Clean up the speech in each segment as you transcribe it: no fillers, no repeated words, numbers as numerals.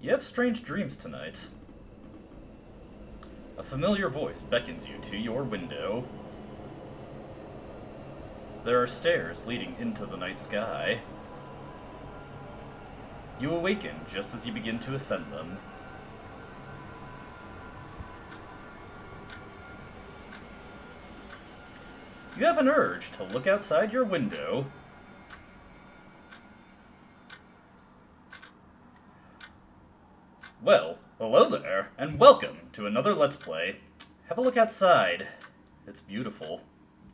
You have strange dreams tonight. A familiar voice beckons you to your window. There are stairs leading into the night sky. You awaken just as you begin to ascend them. You have an urge to look outside your window. Well, hello there, and welcome to another Let's Play. Have a look outside. It's beautiful.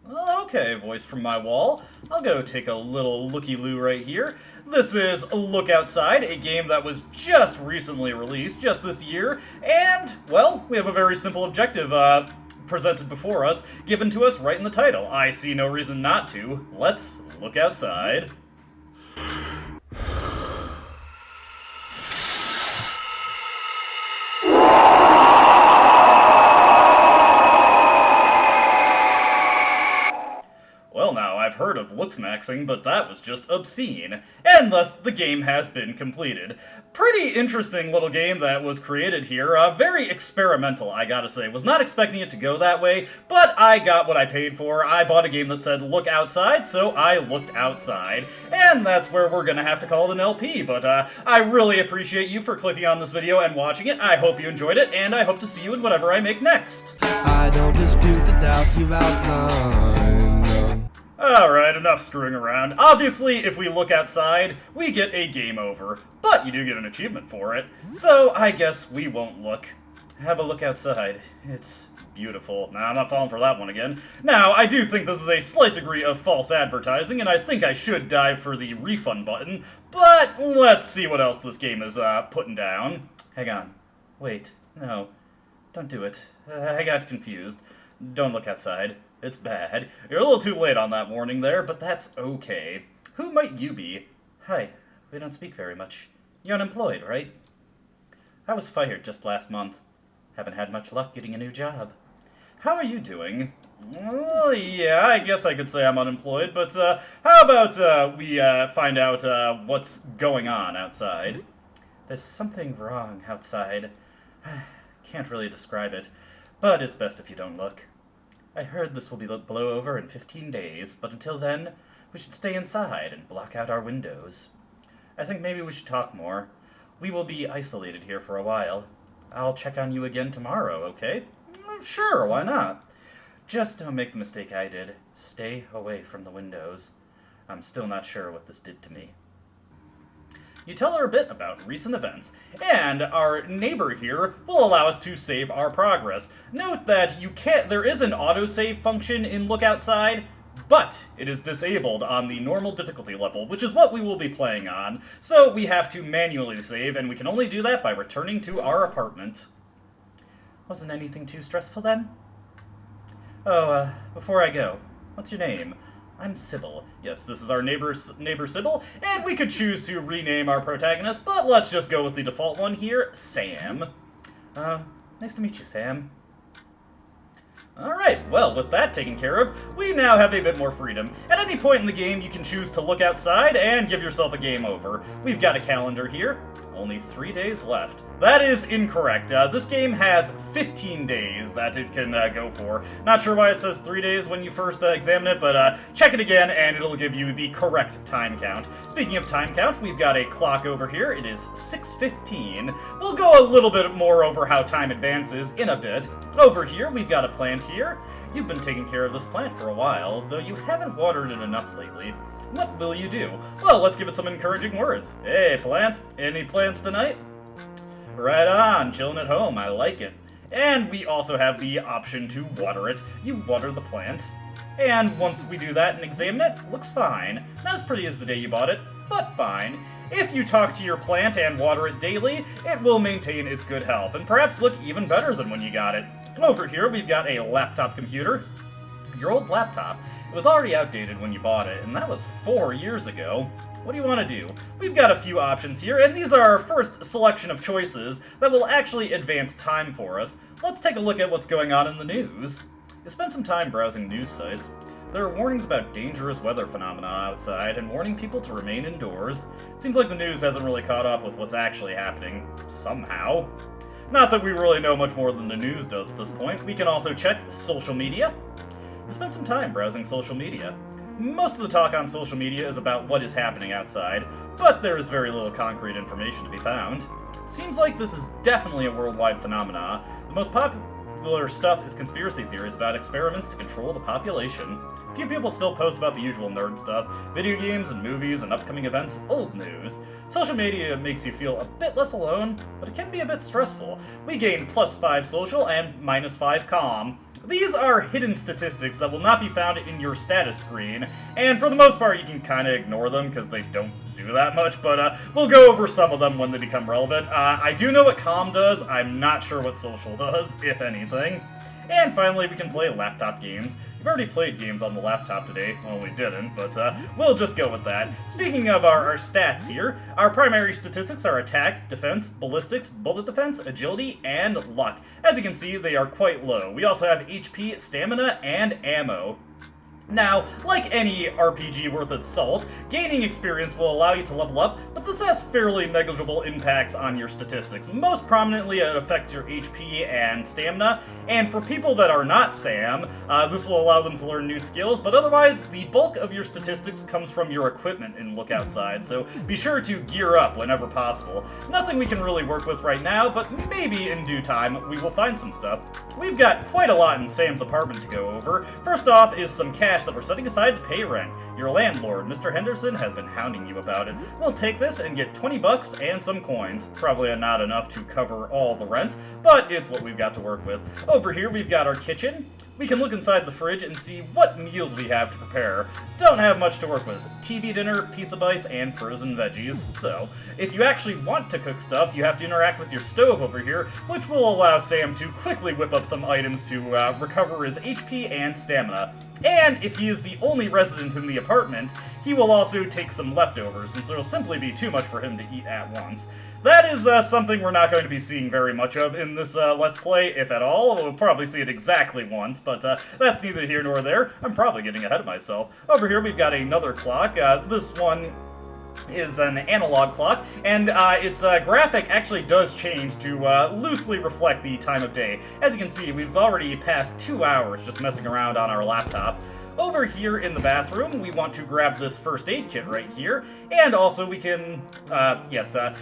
Okay, voice from my wall. I'll go take a little looky-loo right here. This is Look Outside, a game that was just recently released, just this year, and, well, we have a very simple objective, presented before us, given to us right in the title. I see no reason not to. Let's look outside. Well now, I've heard of looks maxing, but that was just obscene, and thus the game has been completed. Pretty interesting little game that was created here, very experimental, I gotta say. Was not expecting it to go that way, but I got what I paid for. I bought a game that said look outside, so I looked outside, and that's where we're gonna have to call it an LP, but I really appreciate you for clicking on this video and watching it. I hope you enjoyed it, and I hope to see you in whatever I make next. I don't dispute the doubts you've outlined. Alright, enough screwing around. Obviously, if we look outside, we get a game over, but you do get an achievement for it, so I guess we won't look. Have a look outside. It's beautiful. Nah, I'm not falling for that one again. Now, I do think this is a slight degree of false advertising, and I think I should dive for the refund button, but let's see what else this game is putting down. Hang on. Wait. No. Don't do it. I got confused. Don't look outside. It's bad. You're a little too late on that warning there, but that's okay. Who might you be? Hi. We don't speak very much. You're unemployed, right? I was fired just last month. Haven't had much luck getting a new job. How are you doing? Well, yeah, I guess I could say I'm unemployed, but how about we find out what's going on outside? There's something wrong outside. Can't really describe it, but it's best if you don't look. I heard this will blow over in 15 days, but until then, we should stay inside and block out our windows. I think maybe we should talk more. We will be isolated here for a while. I'll check on you again tomorrow, okay? Sure, why not? Just don't make the mistake I did. Stay away from the windows. I'm still not sure what this did to me. You tell her a bit about recent events, and our neighbor here will allow us to save our progress. Note that there is an autosave function in Look Outside, but it is disabled on the normal difficulty level, which is what we will be playing on, so we have to manually save, and we can only do that by returning to our apartment. Wasn't anything too stressful then? Oh, before I go, what's your name? I'm Sybil. Yes, this is our neighbor Sybil, and we could choose to rename our protagonist, but let's just go with the default one here, Sam. Nice to meet you, Sam. Alright, well, with that taken care of, we now have a bit more freedom. At any point in the game, you can choose to look outside and give yourself a game over. We've got a calendar here. Only 3 days left. That is incorrect. This game has 15 days that it can go for. Not sure why it says 3 days when you first examine it, but check it again and it'll give you the correct time count. Speaking of time count, we've got a clock over here. It is 6:15. We'll go a little bit more over how time advances in a bit. Over here, we've got a plant here. You've been taking care of this plant for a while, though you haven't watered it enough lately. What will you do? Well, let's give it some encouraging words. Hey, plants, any plants tonight? Right on, chilling at home, I like it. And we also have the option to water it. You water the plant. And once we do that and examine it, looks fine. Not as pretty as the day you bought it, but fine. If you talk to your plant and water it daily, it will maintain its good health, and perhaps look even better than when you got it. Over here, we've got a laptop computer. Your old laptop. It was already outdated when you bought it, and that was 4 years ago. What do you want to do? We've got a few options here, and these are our first selection of choices that will actually advance time for us. Let's take a look at what's going on in the news. You spent some time browsing news sites. There are warnings about dangerous weather phenomena outside and warning people to remain indoors. It seems like the news hasn't really caught up with what's actually happening, somehow. Not that we really know much more than the news does at this point. We can also check social media. I spent some time browsing social media. Most of the talk on social media is about what is happening outside, but there is very little concrete information to be found. Seems like this is definitely a worldwide phenomena. The most popular stuff is conspiracy theories about experiments to control the population. Few people still post about the usual nerd stuff, video games and movies and upcoming events, old news. Social media makes you feel a bit less alone, but it can be a bit stressful. We gain +5 social and -5 comm. These are hidden statistics that will not be found in your status screen, and for the most part you can kind of ignore them because they don't do that much, but we'll go over some of them when they become relevant. I do know what comm does, I'm not sure what social does, if anything. And finally, we can play laptop games. We've already played games on the laptop today. Well, we didn't, but we'll just go with that. Speaking of our stats here, our primary statistics are attack, defense, ballistics, bullet defense, agility, and luck. As you can see, they are quite low. We also have HP, stamina, and ammo. Now, like any RPG worth its salt, gaining experience will allow you to level up, but this has fairly negligible impacts on your statistics. Most prominently, it affects your HP and stamina, and for people that are not Sam, this will allow them to learn new skills, but otherwise, the bulk of your statistics comes from your equipment in Look Outside, so be sure to gear up whenever possible. Nothing we can really work with right now, but maybe in due time we will find some stuff. We've got quite a lot in Sam's apartment to go over. First off is some cash that we're setting aside to pay rent. Your landlord, Mr. Henderson, has been hounding you about it. We'll take this and get 20 bucks and some coins. Probably not enough to cover all the rent, but it's what we've got to work with. Over here we've got our kitchen. We can look inside the fridge and see what meals we have to prepare. Don't have much to work with. TV dinner, pizza bites, and frozen veggies. So, if you actually want to cook stuff, you have to interact with your stove over here, which will allow Sam to quickly whip up some items to recover his HP and stamina. And if he is the only resident in the apartment, he will also take some leftovers, since there will simply be too much for him to eat at once. That is something we're not going to be seeing very much of in this Let's Play, if at all. We'll probably see it exactly once, but that's neither here nor there. I'm probably getting ahead of myself. Over here we've got another clock. This one is an analog clock, and its graphic actually does change to loosely reflect the time of day. As you can see, we've already passed 2 hours just messing around on our laptop. Over here in the bathroom, we want to grab this first aid kit right here, and also we can,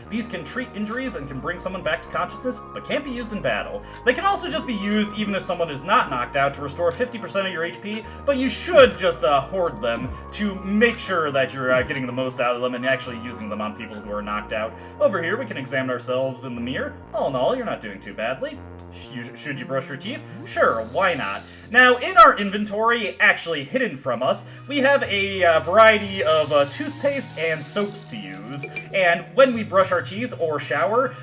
these can treat injuries and can bring someone back to consciousness, but can't be used in battle. They can also just be used even if someone is not knocked out to restore 50% of your HP, but you should just hoard them to make sure that you're getting the most out of them and actually using them on people who are knocked out. Over here, we can examine ourselves in the mirror. All in all, you're not doing too badly. Should you brush your teeth? Sure, why not? Now, in our inventory, actually hidden from us, we have a variety of toothpaste and soaps to use, and when we brush our teeth or shower,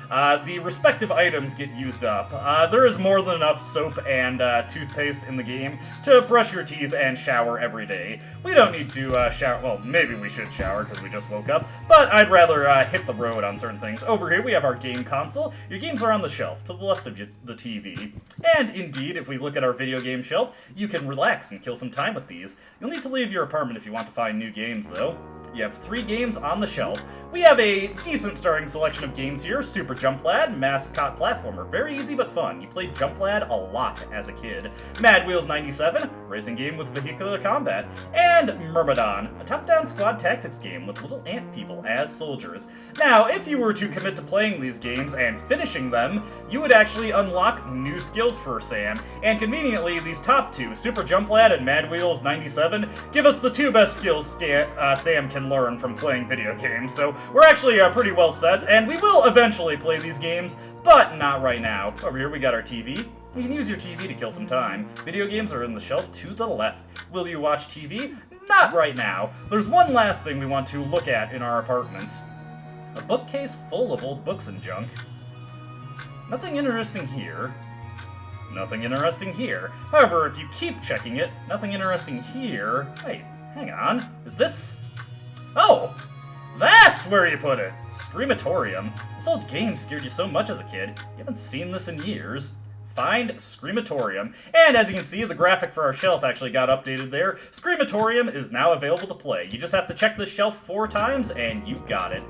the respective items get used up. There is more than enough soap and toothpaste in the game to brush your teeth and shower every day. We don't need to shower, well, maybe we should shower because we just woke up, but I'd rather hit the road on certain things. Over here we have our game console. Your games are on the shelf to the left of the TV. And indeed, if we look at our video game shelf, you can relax and kill some time with these. You'll need to leave your apartment if you want to find new games, though. You have 3 games on the shelf. We have a decent starting selection of games here. Super Jump Lad, mascot platformer. Very easy but fun. You played Jump Lad a lot as a kid. Mad Wheels 97, racing game with vehicular combat. And Myrmidon, a top-down squad tactics game with little ant people as soldiers. Now, if you were to commit to playing these games and finishing them, you would actually unlock new skills for Sam. And conveniently, these top 2, Super Jump Lad and Mad Wheels 97, give us the 2 best skills Sam can learn from playing video games, so we're actually pretty well set, and we will eventually play these games, but not right now. Over here we got our TV. You can use your TV to kill some time. Video games are in the shelf to the left. Will you watch TV? Not right now. There's one last thing we want to look at in our apartment. A bookcase full of old books and junk. Nothing interesting here. Nothing interesting here. However, if you keep checking it, nothing interesting here. Wait, hang on. Is this... Oh! That's where you put it! Screamatorium. This old game scared you so much as a kid. You haven't seen this in years. find Screamatorium. And as you can see, the graphic for our shelf actually got updated there. Screamatorium is now available to play. You just have to check this shelf 4 times, and you got it.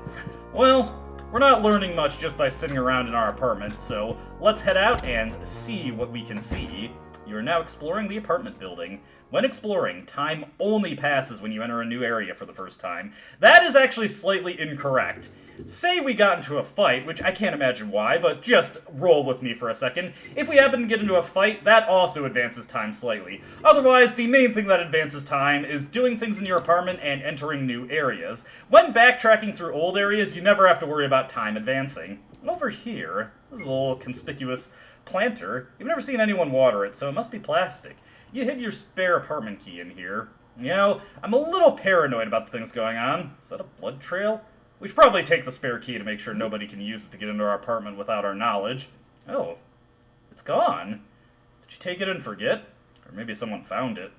Well, we're not learning much just by sitting around in our apartment, so let's head out and see what we can see. You are now exploring the apartment building. When exploring, time only passes when you enter a new area for the first time. That is actually slightly incorrect. Say we got into a fight, which I can't imagine why, but just roll with me for a second. If we happen to get into a fight, that also advances time slightly. Otherwise, the main thing that advances time is doing things in your apartment and entering new areas. When backtracking through old areas, you never have to worry about time advancing. Over here, this is a little conspicuous planter. You've never seen anyone water it, so it must be plastic. You hid your spare apartment key in here. You know, I'm a little paranoid about the things going on. Is that a blood trail? We should probably take the spare key to make sure nobody can use it to get into our apartment without our knowledge. Oh, it's gone. Did you take it and forget? Or maybe someone found it.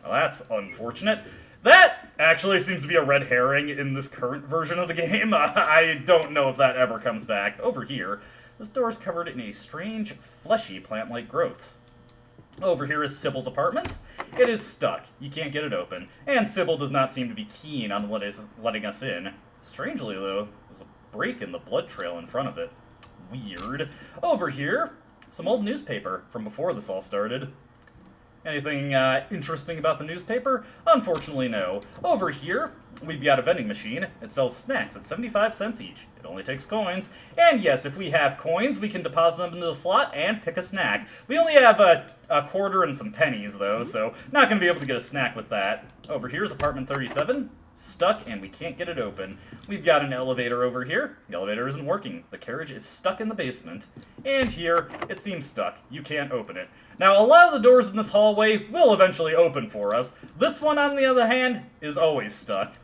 Well, that's unfortunate. That actually seems to be a red herring in this current version of the game. I don't know if that ever comes back. Over here, this door is covered in a strange, fleshy plant-like growth. Over here is Sybil's apartment. It is stuck. You can't get it open. And Sybil does not seem to be keen on letting us in. Strangely, though, there's a break in the blood trail in front of it. Weird. Over here, some old newspaper from before this all started. Anything interesting about the newspaper? Unfortunately, no. Over here, we've got a vending machine. It sells snacks at 75 cents each. It only takes coins. And yes, if we have coins, we can deposit them into the slot and pick a snack. We only have a quarter and some pennies, though, so not going to be able to get a snack with that. Over here is apartment 37. Stuck, and we can't get it open. We've got an elevator over here. The elevator isn't working. The carriage is stuck in the basement. And here, it seems stuck. You can't open it. Now, a lot of the doors in this hallway will eventually open for us. This one, on the other hand, is always stuck.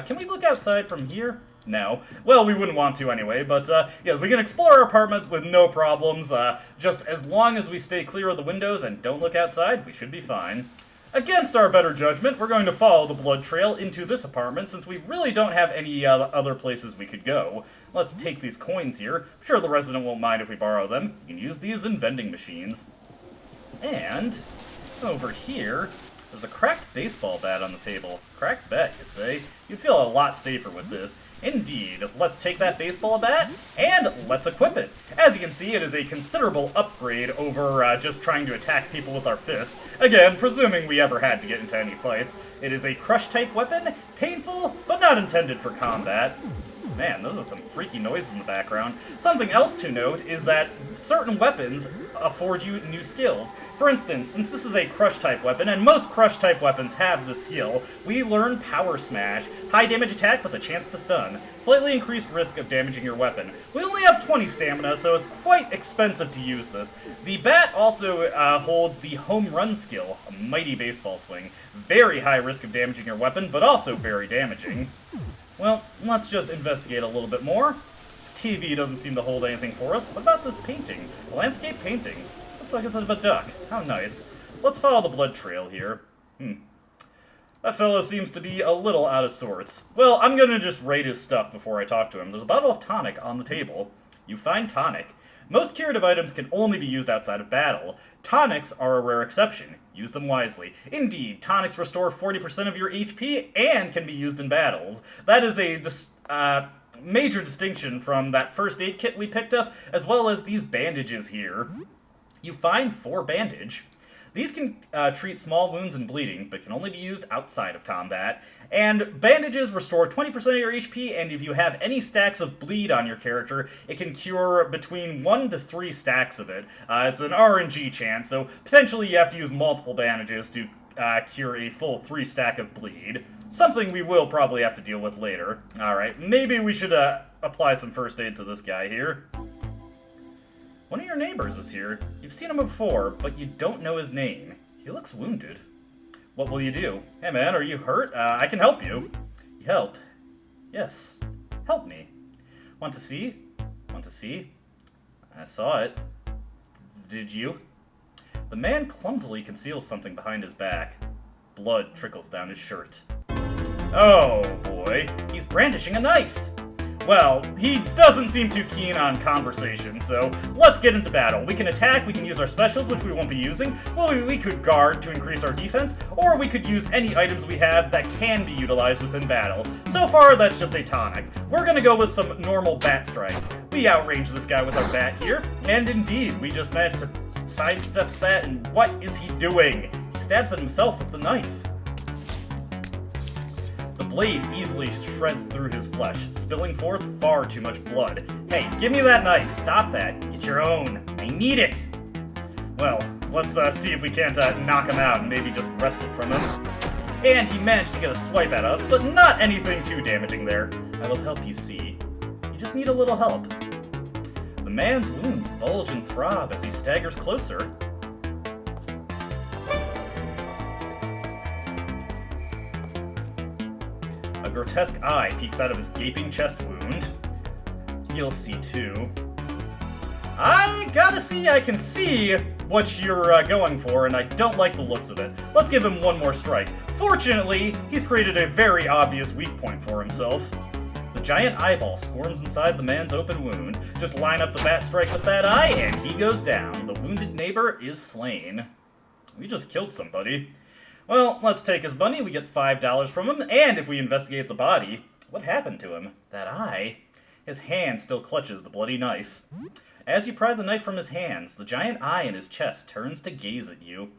Can we look outside from here? No. Well, we wouldn't want to anyway, but yes, we can explore our apartment with no problems. Just as long as we stay clear of the windows and don't look outside, we should be fine. Against our better judgment, we're going to follow the blood trail into this apartment since we really don't have any other places we could go. Let's take these coins here. I'm sure the resident won't mind if we borrow them. You can use these in vending machines. And over here, there's a cracked baseball bat on the table. Cracked bat, you say? You'd feel a lot safer with this. Indeed. Let's take that baseball bat, and let's equip it. As you can see, it is a considerable upgrade over just trying to attack people with our fists. Again, presuming we ever had to get into any fights. It is a crush-type weapon, painful, but not intended for combat. Man, those are some freaky noises in the background. Something else to note is that certain weapons afford you new skills. For instance, since this is a crush-type weapon, and most crush-type weapons have the skill, we learn Power Smash, high damage attack with a chance to stun, slightly increased risk of damaging your weapon. We only have 20 stamina, so it's quite expensive to use this. The bat also holds the Home Run skill, a mighty baseball swing. Very high risk of damaging your weapon, but also very damaging. Well, let's just investigate a little bit more. This TV doesn't seem to hold anything for us. What about this painting? A landscape painting. Looks like it's of a duck. How nice. Let's follow the blood trail here. That fellow seems to be a little out of sorts. Well, I'm gonna just rate his stuff before I talk to him. There's a bottle of tonic on the table. You find tonic. Most curative items can only be used outside of battle. Tonics are a rare exception. Use them wisely. Indeed, tonics restore 40% of your HP and can be used in battles. That is a major distinction from that first aid kit we picked up, as well as these bandages here. You find 4 bandage. These can treat small wounds and bleeding, but can only be used outside of combat. And bandages restore 20% of your HP, and if you have any stacks of bleed on your character, it can cure between 1 to 3 stacks of it. It's an RNG chance, so potentially you have to use multiple bandages to cure a full 3 stack of bleed. Something we will probably have to deal with later. Alright, maybe we should apply some first aid to this guy here. One of your neighbors is here. You've seen him before, but you don't know his name. He looks wounded. What will you do? Hey man, are you hurt? I can help you. Help? Yes. Help me. Want to see? Want to see? I saw it. Did you? The man clumsily conceals something behind his back. Blood trickles down his shirt. Oh boy, he's brandishing a knife! well, he doesn't seem too keen on conversation, so let's get into battle. We can attack, we can use our specials, which we won't be using. Well, we could guard to increase our defense, or we could use any items we have that can be utilized within battle. So far, that's just a tonic. We're gonna go with some normal bat strikes. We outrange this guy with our bat here, and indeed, we just managed to sidestep that, and what is he doing? He stabs at himself with the knife. The blade easily shreds through his flesh, spilling forth far too much blood. Hey, give me that knife! Stop that! Get your own! I need it! Well, let's see if we can't knock him out and maybe just wrest it from him. And he managed to get a swipe at us, but not anything too damaging there. I will help you see. You just need a little help. The man's wounds bulge and throb as he staggers closer. A grotesque eye peeks out of his gaping chest wound. You'll see too. I gotta see, I can see what you're going for, and I don't like the looks of it. Let's give him one more strike. Fortunately, he's created a very obvious weak point for himself. The giant eyeball squirms inside the man's open wound. Just line up the bat strike with that eye, and he goes down. The wounded neighbor is slain. We just killed somebody. Well, let's take his money. We get $5 from him, and if we investigate the body, what happened to him? That eye? His hand still clutches the bloody knife. As you pry the knife from his hands, the giant eye in his chest turns to gaze at you.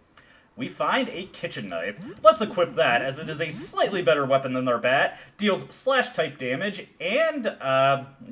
We find a kitchen knife. Let's equip that, as it is a slightly better weapon than our bat, deals slash-type damage, and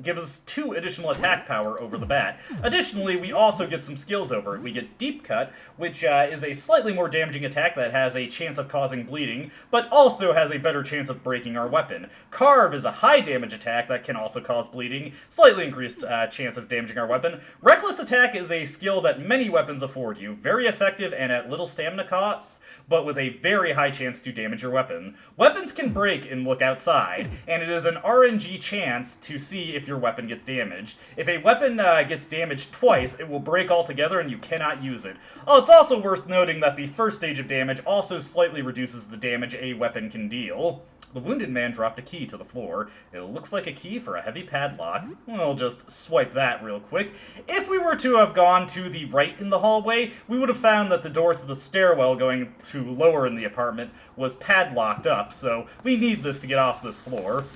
gives us 2 additional attack power over the bat. Additionally, we also get some skills over it. We get Deep Cut, which is a slightly more damaging attack that has a chance of causing bleeding, but also has a better chance of breaking our weapon. Carve is a high-damage attack that can also cause bleeding, slightly increased chance of damaging our weapon. Reckless Attack is a skill that many weapons afford you, very effective and at little stamina costs, but with a very high chance to damage your weapon. Weapons can break in Look Outside, and it is an RNG chance to see if your weapon gets damaged. If a weapon gets damaged twice, it will break altogether and you cannot use it. Oh, it's also worth noting that the first stage of damage also slightly reduces the damage a weapon can deal. The wounded man dropped a key to the floor. It looks like a key for a heavy padlock. We'll just swipe that real quick. If we were to have gone to the right in the hallway, we would have found that the door to the stairwell going to lower in the apartment was padlocked up, so we need this to get off this floor.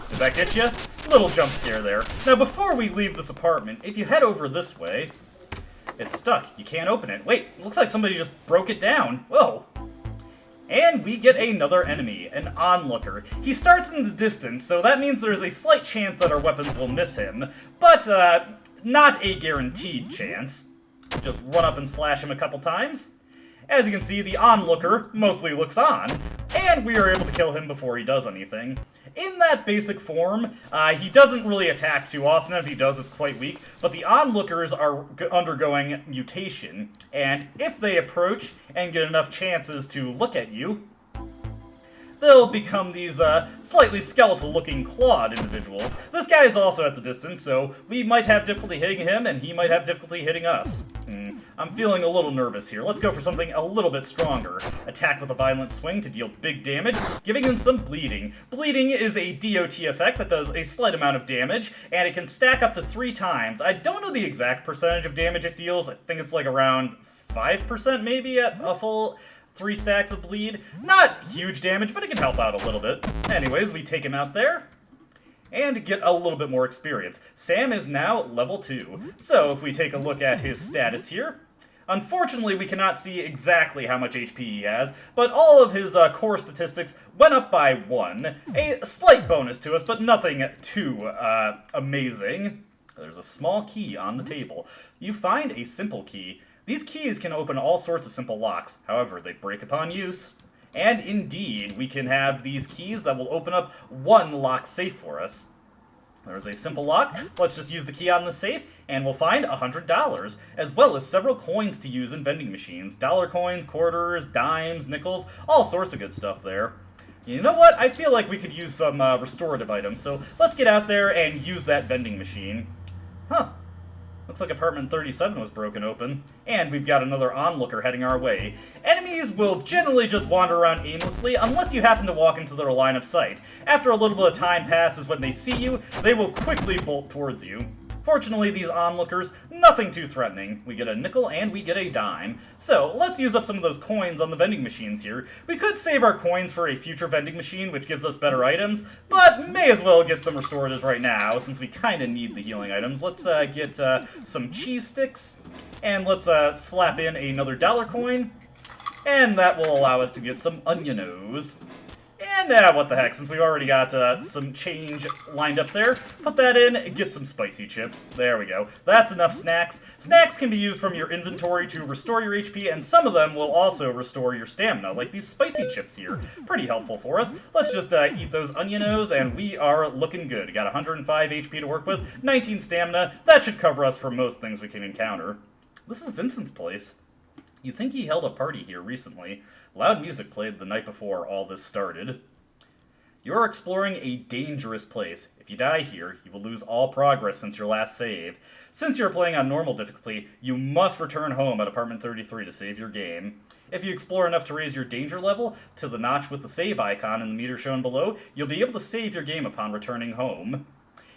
Did that get you? Little jump scare there. Now before we leave this apartment, if you head over this way, it's stuck. You can't open it. Wait, looks like somebody just broke it down. Whoa. And we get another enemy, an onlooker. He starts in the distance, so that means there's a slight chance that our weapons will miss him, but not a guaranteed chance. Just run up and slash him a couple times. As you can see, the onlooker mostly looks on, and we are able to kill him before he does anything. In that basic form, he doesn't really attack too often. If he does, it's quite weak. But the onlookers are undergoing mutation, and if they approach and get enough chances to look at you, they'll become these slightly skeletal-looking clawed individuals. This guy is also at the distance, so we might have difficulty hitting him, and he might have difficulty hitting us. I'm feeling a little nervous here. Let's go for something a little bit stronger. Attack with a violent swing to deal big damage, giving him some bleeding. Bleeding is a DOT effect that does a slight amount of damage, and it can stack up to 3 times. I don't know the exact percentage of damage it deals. I think it's like around 5% maybe at a full 3 stacks of bleed. Not huge damage, but it can help out a little bit. Anyways, we take him out there and get a little bit more experience. Sam is now level 2. So if we take a look at his status here, unfortunately we cannot see exactly how much HP he has, but all of his core statistics went up by 1. A slight bonus to us, but nothing too amazing. There's a small key on the table. You find a simple key. These keys can open all sorts of simple locks, however, they break upon use. And indeed, we can have these keys that will open up one locked safe for us. There's a simple lock. Let's just use the key on the safe, and we'll find $100, as well as several coins to use in vending machines. Dollar coins, quarters, dimes, nickels, all sorts of good stuff there. You know what? I feel like we could use some restorative items, so let's get out there and use that vending machine. Huh. Looks like apartment 37 was broken open, and we've got another onlooker heading our way. Enemies will generally just wander around aimlessly unless you happen to walk into their line of sight. After a little bit of time passes when they see you, they will quickly bolt towards you. Fortunately, these onlookers, nothing too threatening. We get a nickel and we get a dime. So, let's use up some of those coins on the vending machines here. We could save our coins for a future vending machine, which gives us better items, but may as well get some restoratives right now, since we kind of need the healing items. Let's get some cheese sticks, and let's slap in another dollar coin, and that will allow us to get some onionos. And what the heck, since we've already got some change lined up there, put that in, get some spicy chips. There we go. That's enough snacks. Snacks can be used from your inventory to restore your HP, and some of them will also restore your stamina, like these spicy chips here. Pretty helpful for us. Let's just eat those onionos, and we are looking good. Got 105 HP to work with, 19 stamina. That should cover us for most things we can encounter. This is Vincent's place. You think he held a party here recently. Loud music played the night before all this started. You're exploring a dangerous place. If you die here, you will lose all progress since your last save. Since you're playing on normal difficulty, you must return home at apartment 33 to save your game. If you explore enough to raise your danger level to the notch with the save icon in the meter shown below, you'll be able to save your game upon returning home.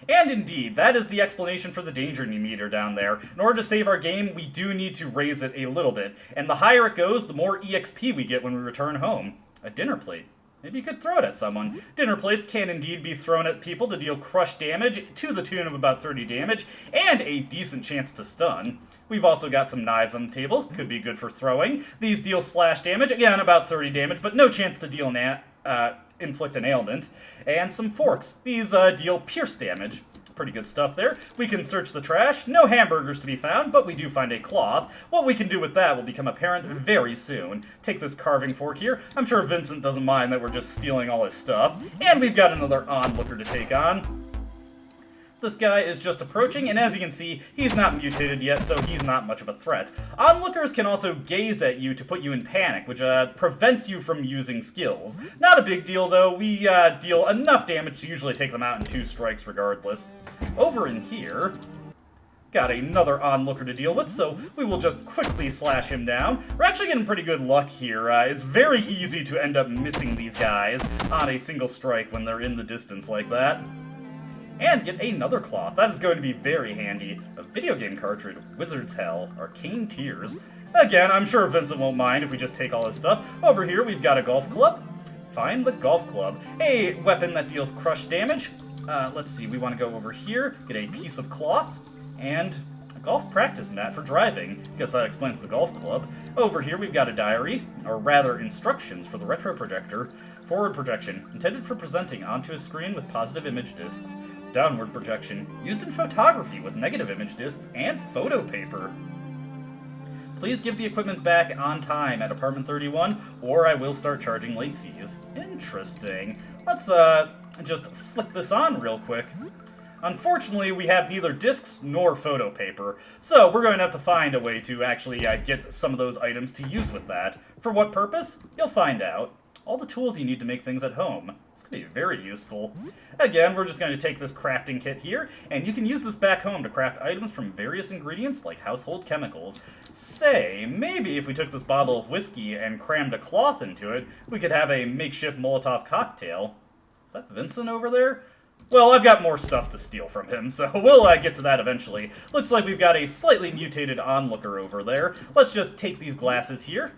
And indeed, that is the explanation for the danger meter down there. In order to save our game, we do need to raise it a little bit. And the higher it goes, the more EXP we get when we return home. A dinner plate. Maybe you could throw it at someone. Dinner plates can indeed be thrown at people to deal crush damage to the tune of about 30 damage, and a decent chance to stun. We've also got some knives on the table. Could be good for throwing. These deal slash damage, again about 30 damage, but no chance to deal inflict an ailment. And some forks. These deal pierce damage. Pretty good stuff there. We can search the trash. No hamburgers to be found, but we do find a cloth. What we can do with that will become apparent very soon. Take this carving fork here. I'm sure Vincent doesn't mind that we're just stealing all his stuff. And we've got another onlooker to take on. This guy is just approaching, and as you can see, he's not mutated yet, so he's not much of a threat. Onlookers can also gaze at you to put you in panic, which prevents you from using skills. Not a big deal, though. We deal enough damage to usually take them out in 2 strikes regardless. Over in here, got another onlooker to deal with, so we will just quickly slash him down. We're actually getting pretty good luck here. It's very easy to end up missing these guys on a single strike when they're in the distance like that. And get another cloth. That is going to be very handy. A video game cartridge, Wizard's Hell, Arcane Tears. Again, I'm sure Vincent won't mind if we just take all his stuff. Over here, we've got a golf club. Find the golf club. A weapon that deals crush damage. Let's see, we want to go over here, get a piece of cloth, and a golf practice mat for driving. Guess that explains the golf club. Over here, we've got a diary, or rather, instructions for the retro projector. Forward projection, intended for presenting onto a screen with positive image discs. Downward projection, used in photography with negative image discs and photo paper. Please give the equipment back on time at apartment 31, or I will start charging late fees. Interesting. Let's just flick this on real quick. Unfortunately, we have neither discs nor photo paper, so we're going to have to find a way to actually get some of those items to use with that. For what purpose? You'll find out. All the tools you need to make things at home. It's going to be very useful. Again, we're just going to take this crafting kit here, and you can use this back home to craft items from various ingredients like household chemicals. Say, maybe if we took this bottle of whiskey and crammed a cloth into it, we could have a makeshift Molotov cocktail. Is that Vincent over there? Well, I've got more stuff to steal from him, so we'll get to that eventually. Looks like we've got a slightly mutated onlooker over there. Let's just take these glasses here.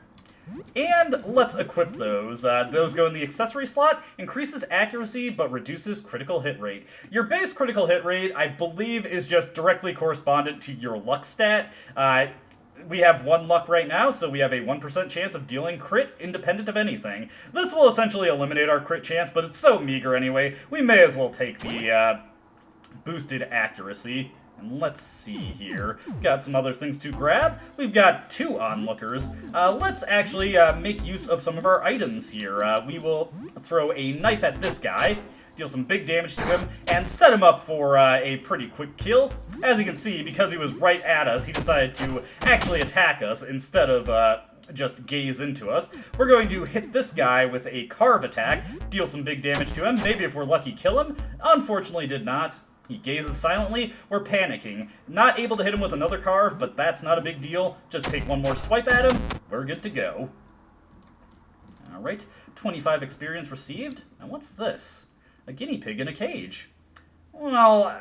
And let's equip those. Those go in the accessory slot, increases accuracy but reduces critical hit rate. Your base critical hit rate, I believe, is just directly correspondent to your luck stat. We have 1 luck right now, so we have a 1% chance of dealing crit independent of anything. This will essentially eliminate our crit chance, but it's so meager anyway, we may as well take the boosted accuracy. And let's see here. Got some other things to grab. We've got 2 onlookers. Let's actually make use of some of our items here. We will throw a knife at this guy, deal some big damage to him, and set him up for a pretty quick kill. As you can see, because he was right at us, he decided to actually attack us instead of just gaze into us. We're going to hit this guy with a carve attack, deal some big damage to him, maybe if we're lucky kill him. Unfortunately did not. He gazes silently. We're panicking. Not able to hit him with another carve, but that's not a big deal. Just take one more swipe at him. We're good to go. Alright, 25 experience received. And what's this? A guinea pig in a cage. Well,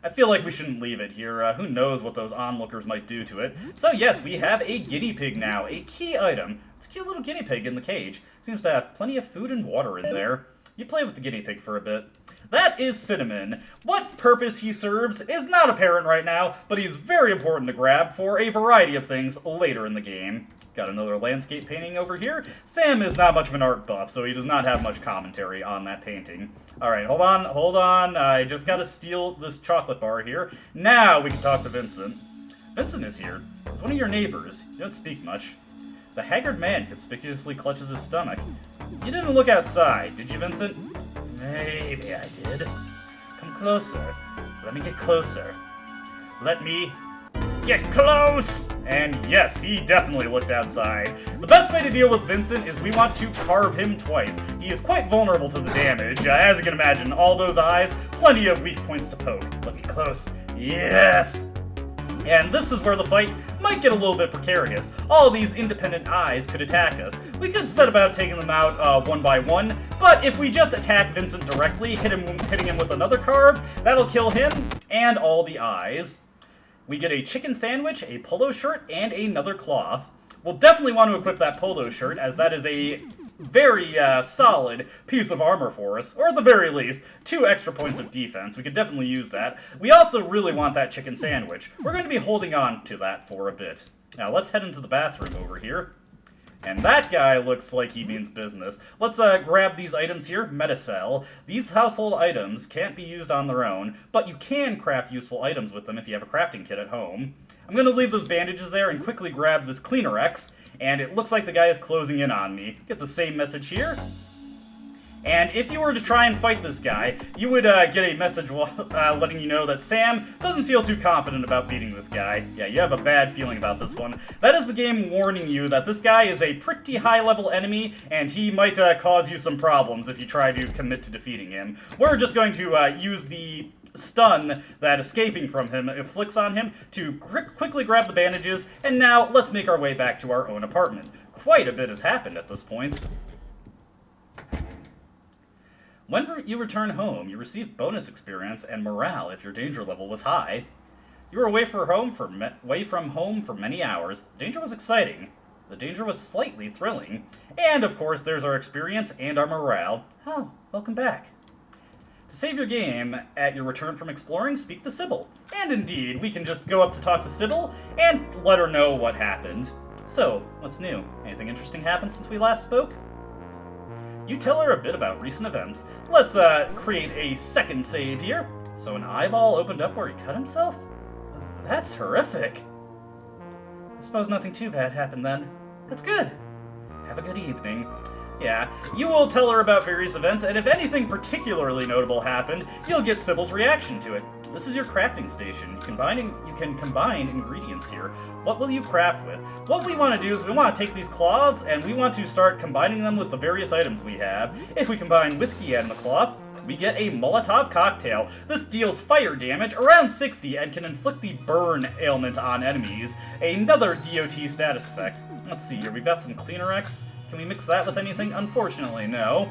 I feel like we shouldn't leave it here. Who knows what those onlookers might do to it. So yes, we have a guinea pig now. A key item. It's a cute little guinea pig in the cage. Seems to have plenty of food and water in there. You play with the guinea pig for a bit. That is Cinnamon. What purpose he serves is not apparent right now, but he's very important to grab for a variety of things later in the game. Got another landscape painting over here. Sam is not much of an art buff, so he does not have much commentary on that painting. Alright, hold on. I just gotta steal this chocolate bar here. Now we can talk to Vincent. Vincent is here. He's one of your neighbors. You don't speak much. The haggard man conspicuously clutches his stomach. You didn't look outside, did you, Vincent? Maybe I did. Come closer. Let me get closer. Let me get close! And yes, he definitely looked outside. The best way to deal with Vincent is we want to carve him twice. He is quite vulnerable to the damage. As you can imagine, all those eyes, plenty of weak points to poke. Let me close. Yes! And this is where the fight might get a little bit precarious. All these independent eyes could attack us. We could set about taking them out one by one, but if we just attack Vincent directly, hitting him with another carve, that'll kill him and all the eyes. We get a chicken sandwich, a polo shirt, and another cloth. We'll definitely want to equip that polo shirt, as that is a very solid piece of armor for us, or at the very least, 2 extra points of defense. We could definitely use that. We also really want that chicken sandwich. We're going to be holding on to that for a bit. Now let's head into the bathroom over here. And that guy looks like he means business. Let's grab these items here. Metacell. These household items can't be used on their own, but you can craft useful items with them if you have a crafting kit at home. I'm going to leave those bandages there and quickly grab this Cleaner X, and it looks like the guy is closing in on me. Get the same message here. And if you were to try and fight this guy, you would get a message letting you know that Sam doesn't feel too confident about beating this guy. Yeah, you have a bad feeling about this one. That is the game warning you that this guy is a pretty high-level enemy, and he might cause you some problems if you try to commit to defeating him. We're just going to use the stun that escaping from him inflicts on him to quickly grab the bandages, and now let's make our way back to our own apartment. Quite a bit has happened at this point. When you return home, you receive bonus experience and morale if your danger level was high. You were away from home for many hours. The danger was exciting. The danger was slightly thrilling. And, of course, there's our experience and our morale. Oh, welcome back. To save your game, at your return from exploring, speak to Sybil. And indeed, we can just go up to talk to Sybil and let her know what happened. So, what's new? Anything interesting happened since we last spoke? You tell her a bit about recent events. Let's create a second save here. So an eyeball opened up where he cut himself? That's horrific. I suppose nothing too bad happened then. That's good. Have a good evening. Yeah, you will tell her about various events, and if anything particularly notable happened, you'll get Sybil's reaction to it. This is your crafting station. You can combine ingredients here. What will you craft with? What we want to do is we want to take these cloths, and we want to start combining them with the various items we have. If we combine whiskey and the cloth, we get a Molotov cocktail. This deals fire damage around 60 and can inflict the burn ailment on enemies. Another DOT status effect. Let's see here, we've got some Cleaner X. Can we mix that with anything? Unfortunately, no.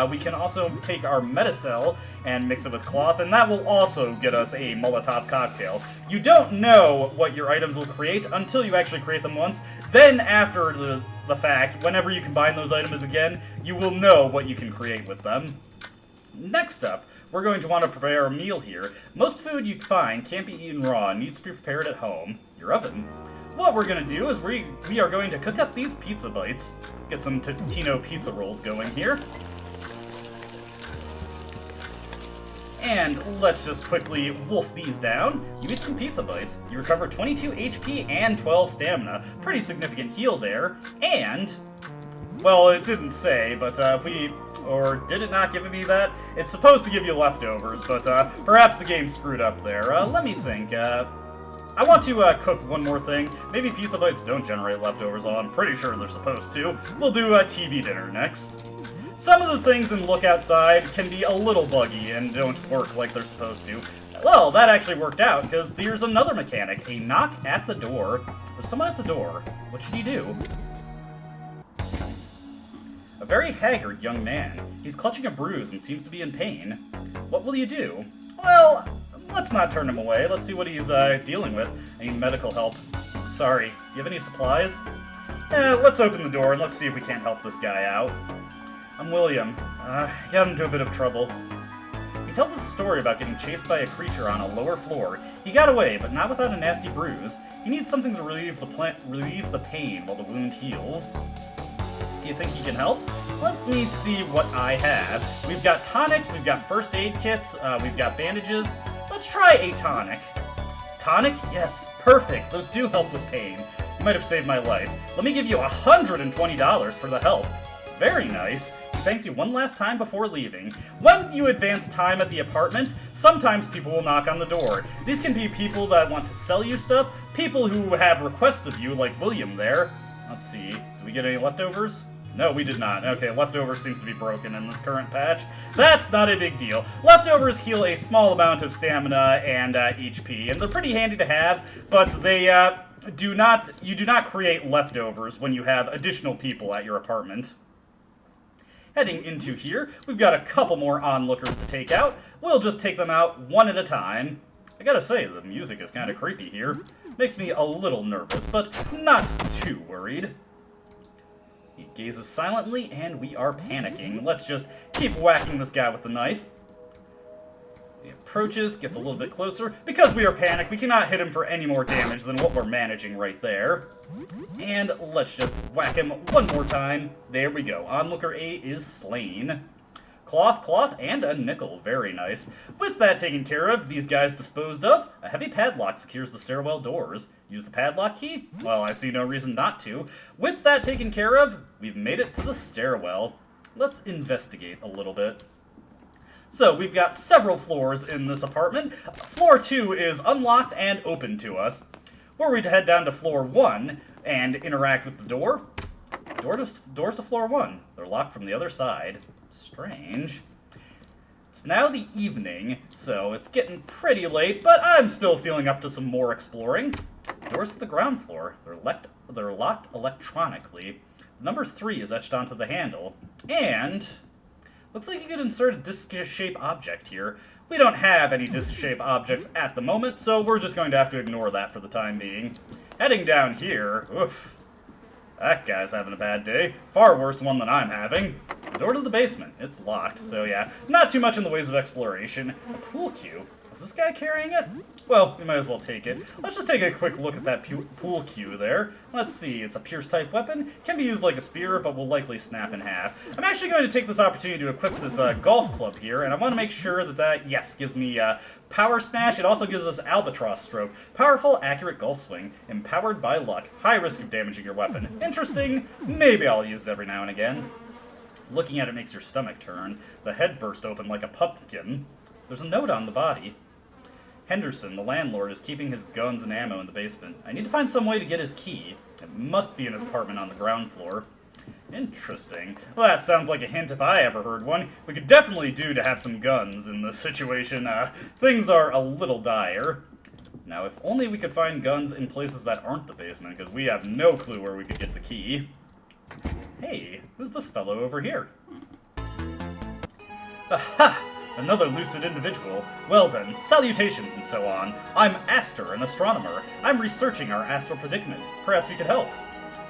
We can also take our Metacell and mix it with cloth, and that will also get us a Molotov cocktail. You don't know what your items will create until you actually create them once. Then, after the fact, whenever you combine those items again, you will know what you can create with them. Next up, we're going to want to prepare a meal here. Most food you find can't be eaten raw and needs to be prepared at home. Your oven. What we're going to do is we are going to cook up these pizza bites. Get some Totino pizza rolls going here. And let's just quickly wolf these down. You eat some pizza bites. You recover 22 HP and 12 stamina. Pretty significant heal there. And, well, it didn't say, but or did it not give me that? It's supposed to give you leftovers, but perhaps the game screwed up there. Let me think. I want to cook one more thing. Maybe pizza bites don't generate leftovers, although I'm pretty sure they're supposed to. We'll do a TV dinner next. Some of the things in Look Outside can be a little buggy and don't work like they're supposed to. Well, that actually worked out, because there's another mechanic. A knock at the door. There's someone at the door. What should he do? A very haggard young man. He's clutching a bruise and seems to be in pain. What will you do? Well, let's not turn him away. Let's see what he's dealing with. I need medical help. Sorry. Do you have any supplies? Let's open the door and let's see if we can't help this guy out. I'm William. Got into a bit of trouble. He tells us a story about getting chased by a creature on a lower floor. He got away, but not without a nasty bruise. He needs something to relieve the pain while the wound heals. Do you think he can help? Let me see what I have. We've got tonics, we've got first aid kits, we've got bandages. Let's try a tonic. Tonic? Yes, perfect. Those do help with pain. You might have saved my life. Let me give you $120 for the help. Very nice. He thanks you one last time before leaving. When you advance time at the apartment, sometimes people will knock on the door. These can be people that want to sell you stuff, people who have requests of you, like William there. Let's see. Did we get any leftovers? No, we did not. Okay, leftovers seems to be broken in this current patch. That's not a big deal. Leftovers heal a small amount of stamina and HP, and they're pretty handy to have, but they you do not create leftovers when you have additional people at your apartment. Heading into here, we've got a couple more onlookers to take out. We'll just take them out one at a time. I gotta say, the music is kind of creepy here. Makes me a little nervous, but not too worried. He gazes silently, and we are panicking. Let's just keep whacking this guy with the knife. He approaches, gets a little bit closer. Because we are panicked, we cannot hit him for any more damage than what we're managing right there. And let's just whack him one more time. There we go. Onlooker A is slain. Cloth, and a nickel. Very nice. With that taken care of, these guys disposed of, a heavy padlock secures the stairwell doors. Use the padlock key? Well, I see no reason not to. With that taken care of, we've made it to the stairwell. Let's investigate a little bit. So, we've got several floors in this apartment. Floor 2 is unlocked and open to us. Were we to head down to floor 1 and interact with the door? Doors to floor 1. They're locked from the other side. Strange. It's now the evening, so it's getting pretty late, but I'm still feeling up to some more exploring. Doors to the ground floor. They're locked electronically. Number 3 is etched onto the handle. And looks like you could insert a disc-shaped object here. We don't have any disc-shaped objects at the moment, so we're just going to have to ignore that for the time being. Heading down here, oof. That guy's having a bad day. Far worse one than I'm having. The door to the basement. It's locked, so yeah. Not too much in the ways of exploration. A pool cue. Is this guy carrying it? Well, we might as well take it. Let's just take a quick look at that pool cue there. Let's see, it's a pierce-type weapon. Can be used like a spear, but will likely snap in half. I'm actually going to take this opportunity to equip this golf club here, and I want to make sure that yes, gives me power smash. It also gives us albatross stroke. Powerful, accurate golf swing. Empowered by luck. High risk of damaging your weapon. Interesting. Maybe I'll use it every now and again. Looking at it makes your stomach turn. The head burst open like a pumpkin. There's a note on the body. Henderson, the landlord, is keeping his guns and ammo in the basement. I need to find some way to get his key. It must be in his apartment on the ground floor. Interesting. Well, that sounds like a hint if I ever heard one. We could definitely do to have some guns in this situation. Things are a little dire. Now, if only we could find guns in places that aren't the basement, because we have no clue where we could get the key. Hey, who's this fellow over here? Aha! Another lucid individual. Well then, salutations and so on. I'm Aster, an astronomer. I'm researching our astral predicament. Perhaps you could help.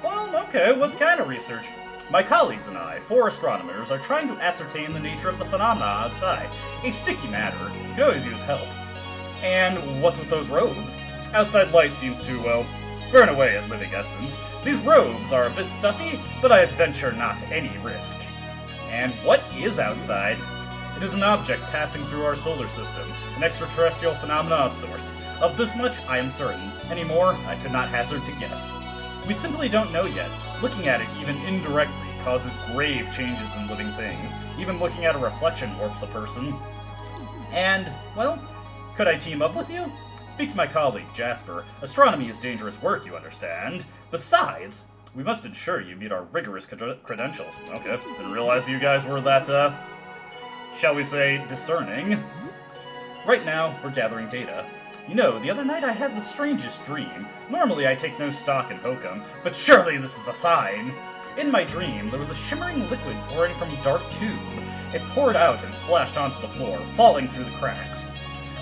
Well, okay, what kind of research? My colleagues and I, 4 astronomers, are trying to ascertain the nature of the phenomena outside. A sticky matter. You could always use help. And what's with those robes? Outside light seems to, well, burn away at living essence. These robes are a bit stuffy, but I adventure not any risk. And what is outside? It is an object passing through our solar system, an extraterrestrial phenomena of sorts. Of this much, I am certain. Any more, I could not hazard to guess. We simply don't know yet. Looking at it, even indirectly, causes grave changes in living things. Even looking at a reflection warps a person. And, well, could I team up with you? Speak to my colleague, Jasper. Astronomy is dangerous work, you understand. Besides, We must ensure you meet our rigorous credentials. Okay, didn't realize you guys were that, shall we say, discerning. Right now, we're gathering data. You know, the other night I had the strangest dream. Normally I take no stock in hokum, but surely this is a sign. In my dream, there was a shimmering liquid pouring from a dark tube. It poured out and splashed onto the floor, falling through the cracks.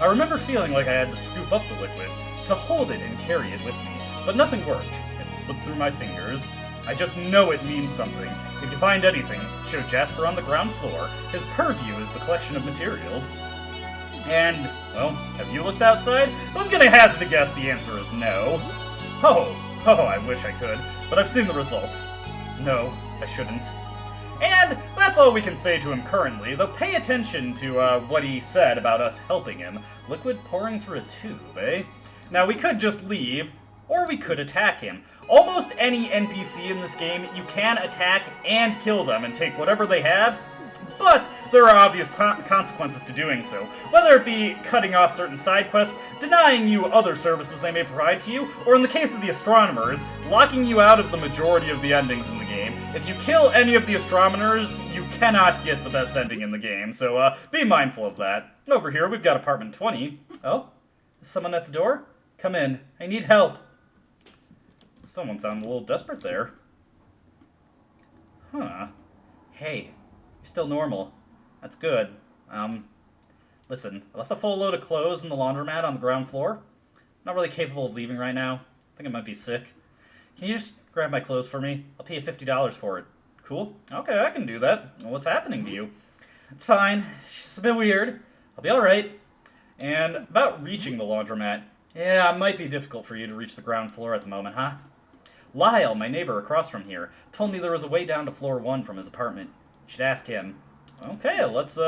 I remember feeling like I had to scoop up the liquid, to hold it and carry it with me, but nothing worked. It slipped through my fingers. I just know it means something. If you find anything, show Jasper on the ground floor. His purview is the collection of materials. And, well, have you looked outside? I'm gonna hazard a guess the answer is no. Oh, I wish I could, but I've seen the results. No, I shouldn't. And that's all we can say to him currently, though pay attention to what he said about us helping him. Liquid pouring through a tube, eh? Now, we could just leave, or we could attack him. Almost any NPC in this game, you can attack and kill them and take whatever they have, but there are obvious consequences to doing so, whether it be cutting off certain side quests, denying you other services they may provide to you, or in the case of the astronomers, locking you out of the majority of the endings in the game. If you kill any of the astronomers, you cannot get the best ending in the game, so be mindful of that. Over here, we've got apartment 20. Oh? Is someone at the door? Come in. I need help. Someone sounded a little desperate there. Huh. Hey. You're still normal. That's good. Listen, I left a full load of clothes in the laundromat on the ground floor. I'm not really capable of leaving right now. I think I might be sick. Can you just grab my clothes for me? I'll pay you $50 for it. Cool? Okay, I can do that. What's happening to you? It's fine. It's just a bit weird. I'll be alright. And about reaching the laundromat. Yeah, it might be difficult for you to reach the ground floor at the moment, huh? Lyle, my neighbor across from here, told me there was a way down to floor 1 from his apartment. You should ask him. Okay, let's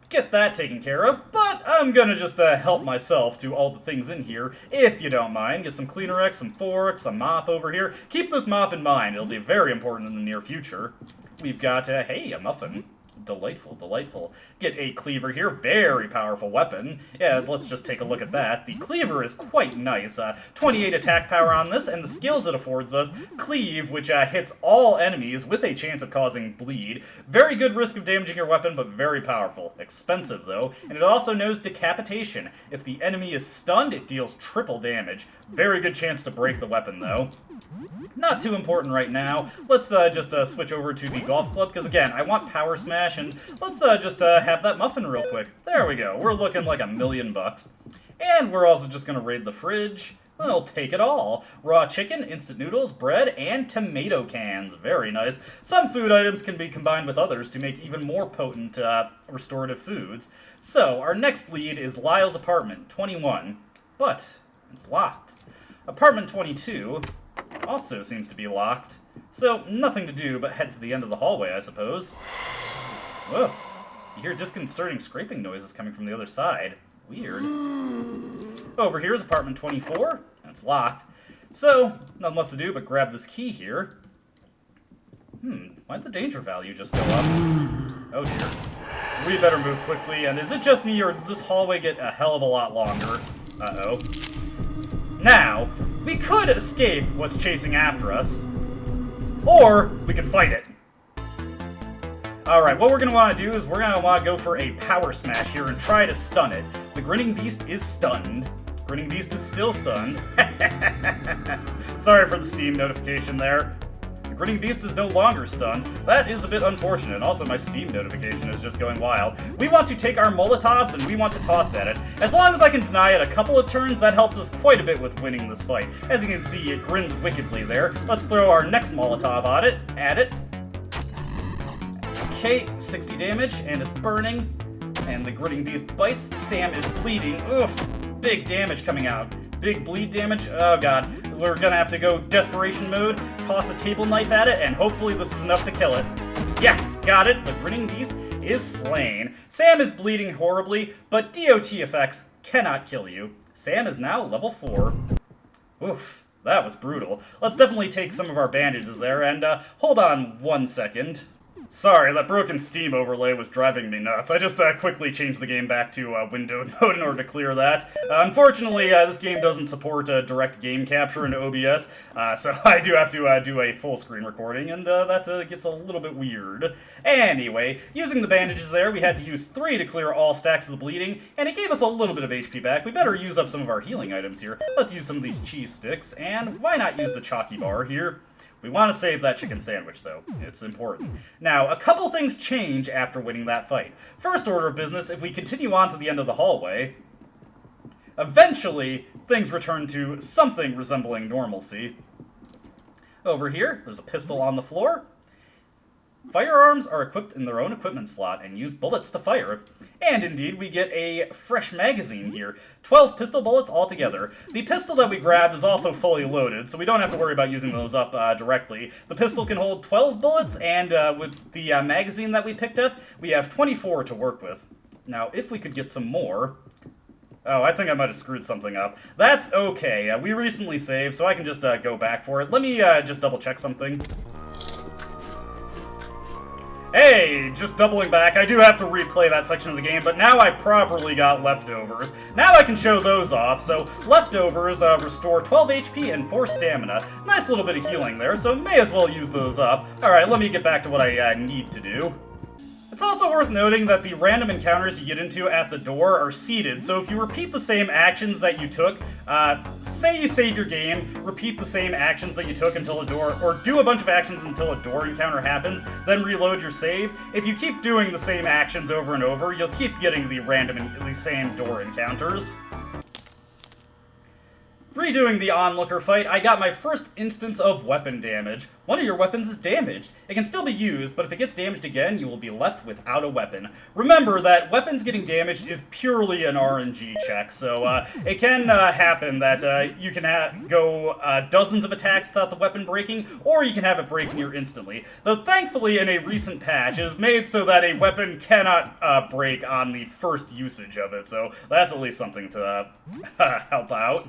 get that taken care of, but I'm gonna just help myself to all the things in here, if you don't mind. Get some Kleenex, some forks, a mop over here. Keep this mop in mind, it'll be very important in the near future. We've got, hey, a muffin. Delightful, delightful. Get a cleaver here, very powerful weapon. Yeah, let's just take a look at that. The cleaver is quite nice. 28 attack power on this, and the skills it affords us. Cleave, which hits all enemies with a chance of causing bleed. Very good risk of damaging your weapon, but very powerful. Expensive, though. And it also knows decapitation. If the enemy is stunned, it deals triple damage. Very good chance to break the weapon, though. Not too important right now. Let's just switch over to the golf club, because again, I want power smash, and let's just have that muffin real quick. There we go. We're looking like $1,000,000. And we're also just going to raid the fridge. We'll take it all. Raw chicken, instant noodles, bread, and tomato cans. Very nice. Some food items can be combined with others to make even more potent restorative foods. So, our next lead is Lyle's apartment, 21. But, it's locked. Apartment 22... also seems to be locked. So, nothing to do but head to the end of the hallway, I suppose. Whoa. You hear disconcerting scraping noises coming from the other side. Weird. Over here is apartment 24, and it's locked. So, nothing left to do but grab this key here. Why'd the danger value just go up? Oh dear. We better move quickly, and is it just me, or did this hallway get a hell of a lot longer? Uh-oh. Now, we could escape what's chasing after us, or we could fight it. Alright, what we're going to want to do is we're going to want to go for a power smash here and try to stun it. The Grinning Beast is stunned. Grinning Beast is still stunned. Sorry for the Steam notification there. The Grinning Beast is no longer stunned. That is a bit unfortunate. Also, my Steam notification is just going wild. We want to take our Molotovs and we want to toss at it. As long as I can deny it a couple of turns, that helps us quite a bit with winning this fight. As you can see, it grins wickedly there. Let's throw our next Molotov at it. Okay, 60 damage, and it's burning. And the Grinning Beast bites. Sam is bleeding. Oof, big damage coming out. Big bleed damage. Oh god. We're gonna have to go desperation mode, toss a table knife at it, and hopefully this is enough to kill it. Yes, got it. The Grinning Beast is slain. Sam is bleeding horribly, but DOT effects cannot kill you. Sam is now level 4. Oof, that was brutal. Let's definitely take some of our bandages there, and hold on 1 second. Sorry, that broken Steam overlay was driving me nuts. I just quickly changed the game back to window mode in order to clear that. Unfortunately, this game doesn't support direct game capture in OBS, so I do have to do a full screen recording, and that gets a little bit weird. Anyway, using the bandages there, we had to use 3 to clear all stacks of the bleeding, and it gave us a little bit of HP back. We better use up some of our healing items here. Let's use some of these cheese sticks, and why not use the chalky bar here? We want to save that chicken sandwich, though. It's important. Now, a couple things change after winning that fight. First order of business, if we continue on to the end of the hallway, eventually, things return to something resembling normalcy. Over here, there's a pistol on the floor. Firearms are equipped in their own equipment slot and use bullets to fire. And indeed, we get a fresh magazine here. 12 pistol bullets altogether. The pistol that we grabbed is also fully loaded, so we don't have to worry about using those up directly. The pistol can hold 12 bullets, and with the magazine that we picked up, we have 24 to work with. Now, if we could get some more... Oh, I think I might have screwed something up. That's okay. We recently saved, so I can just go back for it. Let me just double check something. Hey, just doubling back, I do have to replay that section of the game, but now I properly got leftovers. Now I can show those off, so leftovers restore 12 HP and 4 stamina. Nice little bit of healing there, so may as well use those up. Alright, let me get back to what I need to do. It's also worth noting that the random encounters you get into at the door are seeded, so if you repeat the same actions that you took, say you save your game, repeat the same actions that you took until a door, or do a bunch of actions until a door encounter happens, then reload your save. If you keep doing the same actions over and over, you'll keep getting the same door encounters. Redoing the onlooker fight, I got my first instance of weapon damage. One of your weapons is damaged. It can still be used, but if it gets damaged again, you will be left without a weapon. Remember that weapons getting damaged is purely an RNG check, so it can happen that you can go dozens of attacks without the weapon breaking, or you can have it break near instantly. Though thankfully in a recent patch, it is made so that a weapon cannot break on the first usage of it, so that's at least something to help out.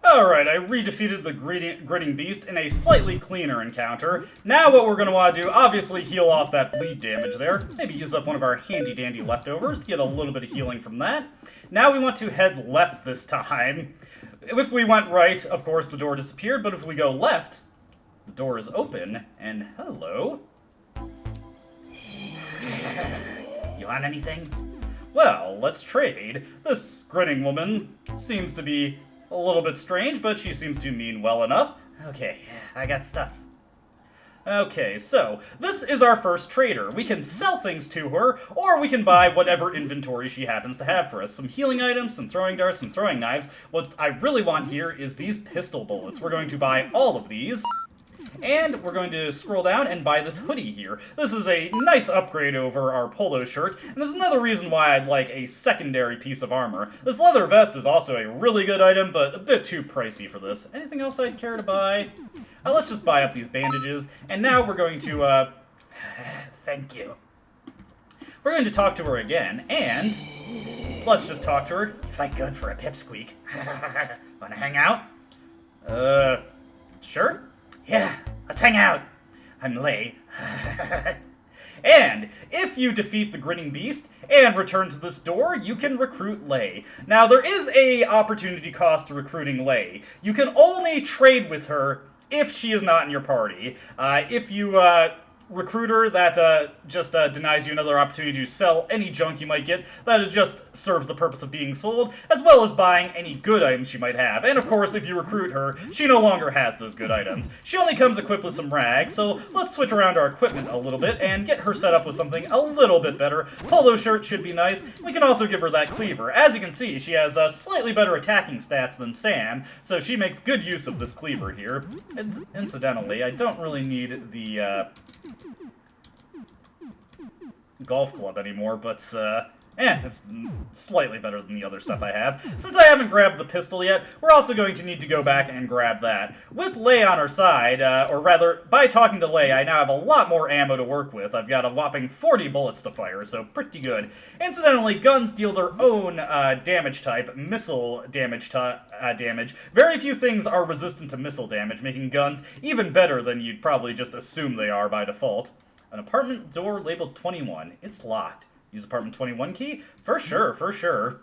Alright, I redefeated the Grinning Beast in a slightly cleaner encounter. Now what we're going to want to do, obviously heal off that bleed damage there. Maybe use up one of our handy-dandy leftovers to get a little bit of healing from that. Now we want to head left this time. If we went right, of course the door disappeared, but if we go left, the door is open, and hello. You want anything? Well, let's trade. This grinning woman seems to be a little bit strange, but she seems to mean well enough. Okay, I got stuff. Okay, so this is our first trader. We can sell things to her, or we can buy whatever inventory she happens to have for us. Some healing items, some throwing darts, some throwing knives. What I really want here is these pistol bullets. We're going to buy all of these. And we're going to scroll down and buy this hoodie here. This is a nice upgrade over our polo shirt, and there's another reason why I'd like a secondary piece of armor. This leather vest is also a really good item, but a bit too pricey for this. Anything else I'd care to buy? Let's just buy up these bandages, and now we're going to, thank you. We're going to talk to her again, and let's just talk to her. You fight good for a pipsqueak. Wanna hang out? Sure? Yeah, let's hang out. I'm Lay. And if you defeat the Grinning Beast and return to this door, you can recruit Lay. Now, there is a opportunity cost to recruiting Lay. You can only trade with her if she is not in your party. If you recruit her, that just denies you another opportunity to sell any junk you might get. That just serves the purpose of being sold, as well as buying any good items she might have. And of course, if you recruit her, she no longer has those good items. She only comes equipped with some rags, so let's switch around our equipment a little bit and get her set up with something a little bit better. Polo shirt should be nice. We can also give her that cleaver. As you can see, she has slightly better attacking stats than Sam, so she makes good use of this cleaver here. And incidentally, I don't really need the golf club anymore, but It's slightly better than the other stuff I have. Since I haven't grabbed the pistol yet, we're also going to need to go back and grab that. With Lay on our side, or rather, by talking to Lay, I now have a lot more ammo to work with. I've got a whopping 40 bullets to fire, so pretty good. Incidentally, guns deal their own damage type, missile damage. Very few things are resistant to missile damage, making guns even better than you'd probably just assume they are by default. An apartment door labeled 21. It's locked. Use apartment 21 key? For sure, for sure.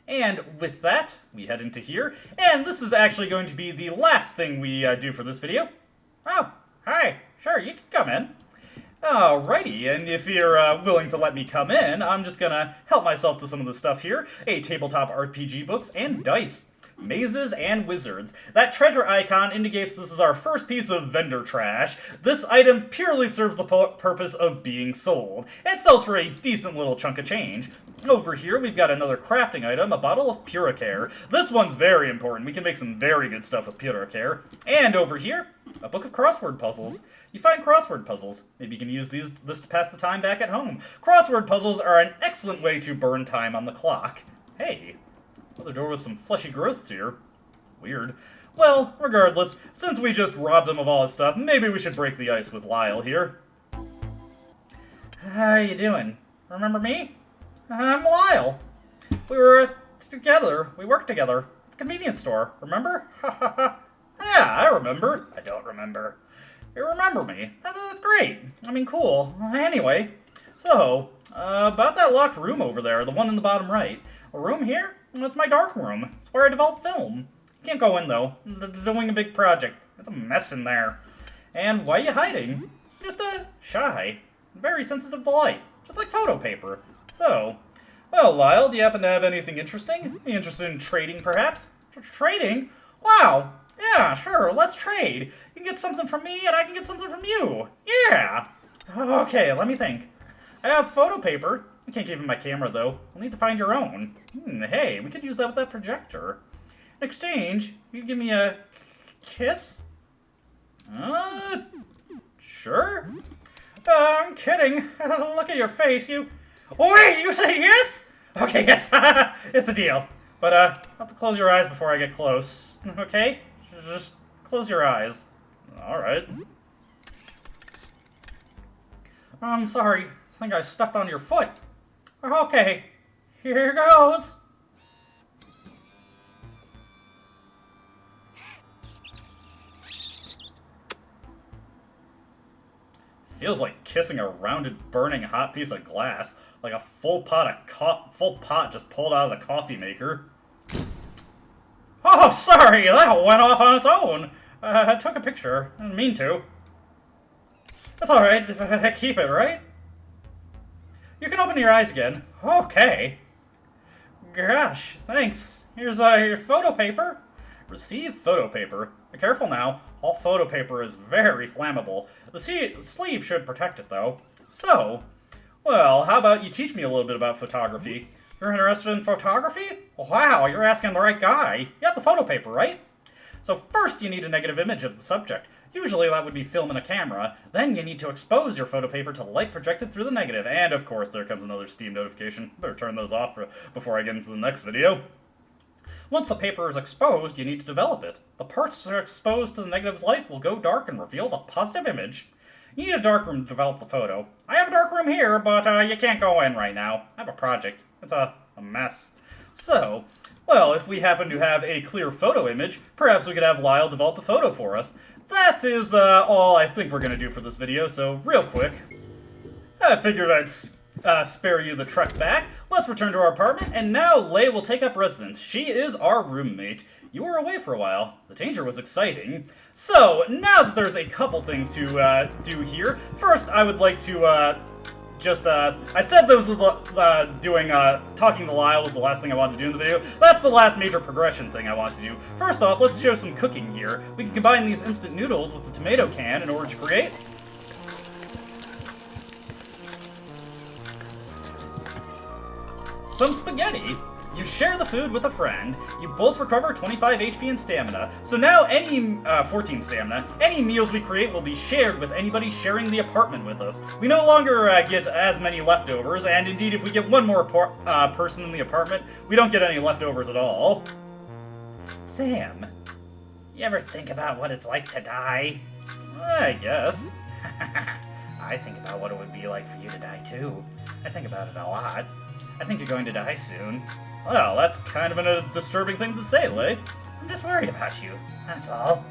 And with that, we head into here. And this is actually going to be the last thing we do for this video. Oh, hi. Sure, you can come in. Alrighty, and if you're willing to let me come in, I'm just gonna help myself to some of the stuff here. A tabletop RPG books and dice. Mazes and wizards. That treasure icon indicates this is our first piece of vendor trash. This item purely serves the purpose of being sold. It sells for a decent little chunk of change. Over here, we've got another crafting item, a bottle of Puricare. This one's very important. We can make some very good stuff with Puricare. And over here, a book of crossword puzzles. You find crossword puzzles. Maybe you can use this to pass the time back at home. Crossword puzzles are an excellent way to burn time on the clock. Hey. Another door with some fleshy growths here. Weird. Well, regardless, since we just robbed him of all his stuff, maybe we should break the ice with Lyle here. How you doing? Remember me? I'm Lyle. We were together. We worked together at the convenience store. Remember? Yeah, I remember. I don't remember. You remember me. That's great. I mean, cool. Anyway, so, about that locked room over there, the one in the bottom right. A room here? That's my dark room. It's where I develop film. Can't go in, though. Doing a big project. It's a mess in there. And why are you hiding? Just, shy. Very sensitive to light. Just like photo paper. So, well, Lyle, do you happen to have anything interesting? Are you interested in trading, perhaps? Trading? Wow. Yeah, sure, let's trade. You can get something from me, and I can get something from you. Yeah. Okay, let me think. I have photo paper. I can't give you my camera, though. We'll need to find your own. Hey, we could use that with that projector. In exchange, you give me a kiss? Sure. I'm kidding. Look at your face, you... Oh, wait, you say yes? Okay, yes. It's a deal. But, I'll have to close your eyes before I get close. Okay? Just close your eyes. Alright. I'm sorry. I think I stepped on your foot. Okay, here goes. Feels like kissing a rounded, burning hot piece of glass, like a full pot just pulled out of the coffee maker. Oh, sorry, that went off on its own. I took a picture. I didn't mean to. That's all right. Keep it, right? You can open your eyes again. Okay. Gosh, thanks. Here's your photo paper. Receive photo paper. Be careful now. All photo paper is very flammable. The sleeve should protect it, though. So, well, how about you teach me a little bit about photography? You're interested in photography? Wow, you're asking the right guy. You have the photo paper, right? So first you need a negative image of the subject. Usually that would be film in a camera. Then you need to expose your photo paper to light projected through the negative. And of course, there comes another Steam notification. Better turn those off before I get into the next video. Once the paper is exposed, you need to develop it. The parts that are exposed to the negative's light will go dark and reveal the positive image. You need a darkroom to develop the photo. I have a darkroom here, but you can't go in right now. I have a project. It's a mess. So, well, if we happen to have a clear photo image, perhaps we could have Lyle develop a photo for us. That is all I think we're going to do for this video, so real quick. I figured I'd spare you the trek back. Let's return to our apartment, and now Lay will take up residence. She is our roommate. You were away for a while. The danger was exciting. So, now that there's a couple things to do here, first I would like to I said those talking to Lyle was the last thing I wanted to do in the video. That's the last major progression thing I want to do. First off, let's show some cooking here. We can combine these instant noodles with the tomato can in order to create some spaghetti. You share the food with a friend. You both recover 25 HP and stamina. So now 14 stamina. Any meals we create will be shared with anybody sharing the apartment with us. We no longer get as many leftovers, and indeed if we get one more person in the apartment, we don't get any leftovers at all. Sam, you ever think about what it's like to die? I guess. I think about what it would be like for you to die too. I think about it a lot. I think you're going to die soon. Well, that's kind of a disturbing thing to say, Lay. I'm just worried about you, that's all.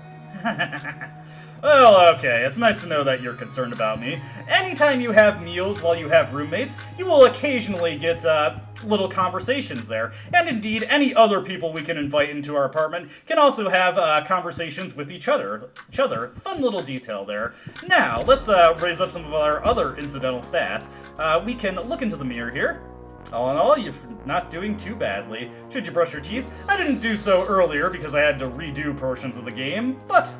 Well, okay, it's nice to know that you're concerned about me. Anytime you have meals while you have roommates, you will occasionally get, little conversations there. And indeed, any other people we can invite into our apartment can also have, conversations with each other. Fun little detail there. Now, let's, raise up some of our other incidental stats. We can look into the mirror here. All in all, you're not doing too badly. Should you brush your teeth? I didn't do so earlier because I had to redo portions of the game, but